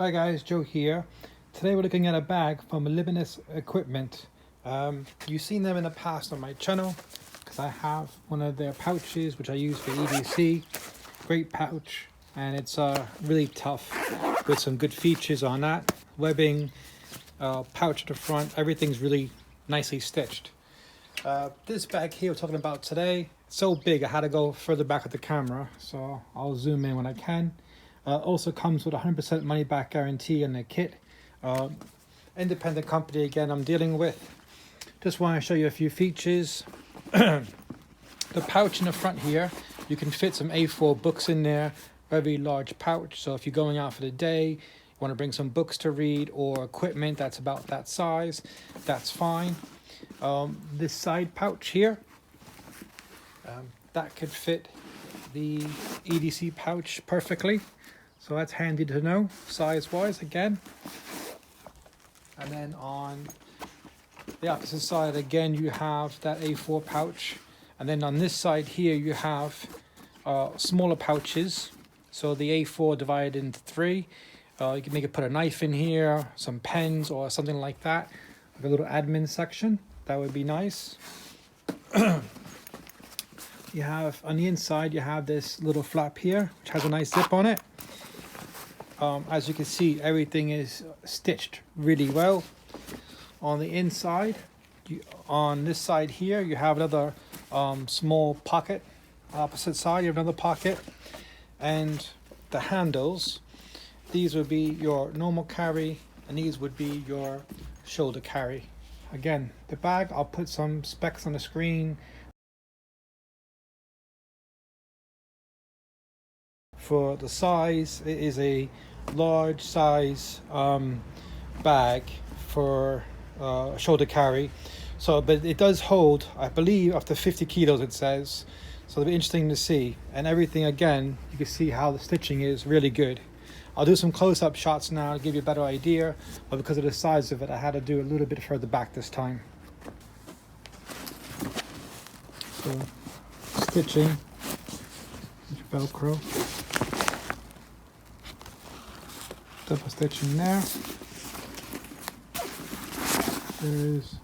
Hi guys, Joe here. Today we're looking at a bag from Limitless equipment. You've seen them in the past on my channel because I have one of their pouches which I use for EDC. Great pouch, and it's really tough with some good features on that. Webbing, pouch at the front, everything's really nicely stitched. This bag here we're talking about today, it's so big I had to go further back with the camera, so I'll zoom in when I can. Also comes with 100% money back guarantee in the kit. Independent company again I'm dealing with. Just want to show you a few features. The pouch in the front here, you can fit some A4 books in there. Very large pouch, so if you're going out for the day, you want to bring some books to read or equipment that's about that size, that's fine. This side pouch here, that could fit the EDC pouch perfectly. So that's handy to know, size-wise again. And then on the opposite side, again, you have that A4 pouch. And then on this side here, you have smaller pouches. So the A4 divided into three. You can put a knife in here, some pens or something like that. Like a little admin section, that would be nice. You have, on the inside, you have this little flap here, which has a nice zip on it. As you can see, everything is stitched really well. On the inside, on this side here, you have another small pocket. Opposite side, you have another pocket. And the handles, these would be your normal carry, and these would be your shoulder carry. Again, the bag, I'll put some specs on the screen. For the size, it is a large size bag for shoulder carry. So, but it does hold, I believe, up to 50 kilos it says. So it'll be interesting to see. And everything, again, you can see how the stitching is really good. I'll do some close-up shots now to give you a better idea, but because of the size of it, I had to do a little bit further back this time. So, stitching, Velcro. Double stitching there. There's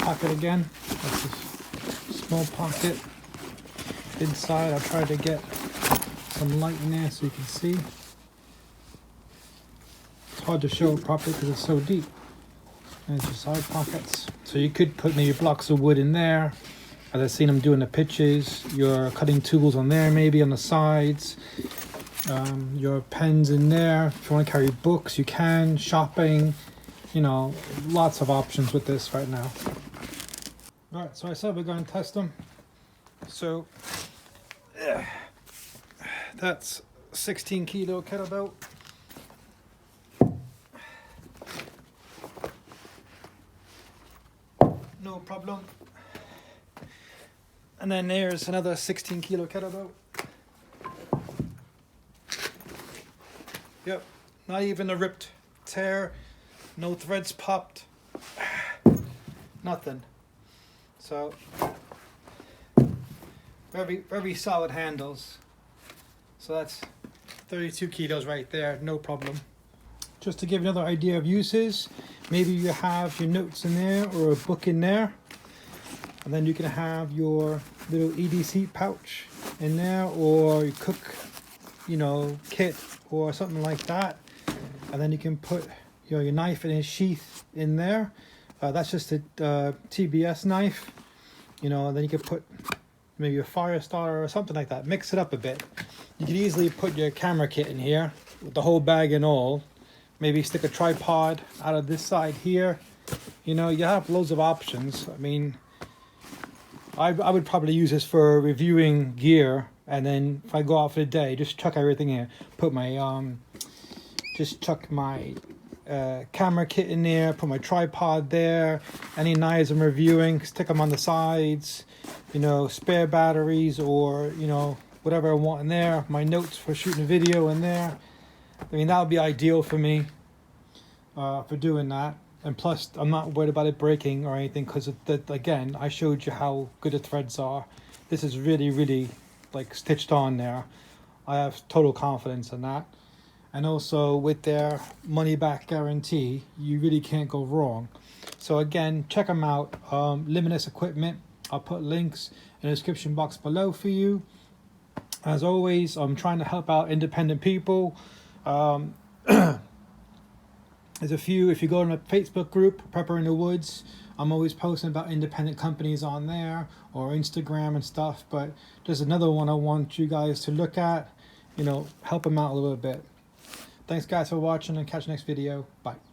pocket again. That's a small pocket. Inside, I'll try to get some light in there so you can see. It's hard to show properly because it's so deep. And there's your side pockets. So you could put maybe blocks of wood in there. As I've seen them doing the pitches. Your cutting tools on there, maybe on the sides. Your pens in there. If you want to carry books, you can. Shopping, you know, lots of options with this right now. All right, so I said we're going to test them. So that's 16 kilo kettlebell. No problem. And then there's another 16 kilo kettlebell. Yep, not even a ripped tear, no threads popped, nothing. So, very solid handles. So that's 32 kilos right there, no problem. Just to give you another idea of uses, maybe you have your notes in there or a book in there. And then you can have your little EDC pouch in there, or your cook, kit or something like that. And then you can put your knife in a sheath in there. That's just a TBS knife. And then you can put maybe a fire starter or something like that. Mix it up a bit. You could easily put your camera kit in here with the whole bag and all. Maybe stick a tripod out of this side here. You have loads of options. I mean, I would probably use this for reviewing gear, and then if I go out for the day, just chuck everything in. Put my chuck my camera kit in there. Put my tripod there. Any knives I'm reviewing, stick them on the sides. Spare batteries or whatever I want in there. My notes for shooting a video in there. I mean, that would be ideal for me for doing that. And plus, I'm not worried about it breaking or anything because, again, I showed you how good the threads are. This is really, really, stitched on there. I have total confidence in that. and also with their money back guarantee, you really can't go wrong. So again, check them out. Limitless Equipment. I'll put links in the description box below for you. As always, I'm trying to help out independent people. There's a few, if you go in a Facebook group, Prepper in the Woods, I'm always posting about independent companies on there, or Instagram and stuff. But there's another one I want you guys to look at, help them out a little bit. Thanks guys for watching, and catch you next video. Bye.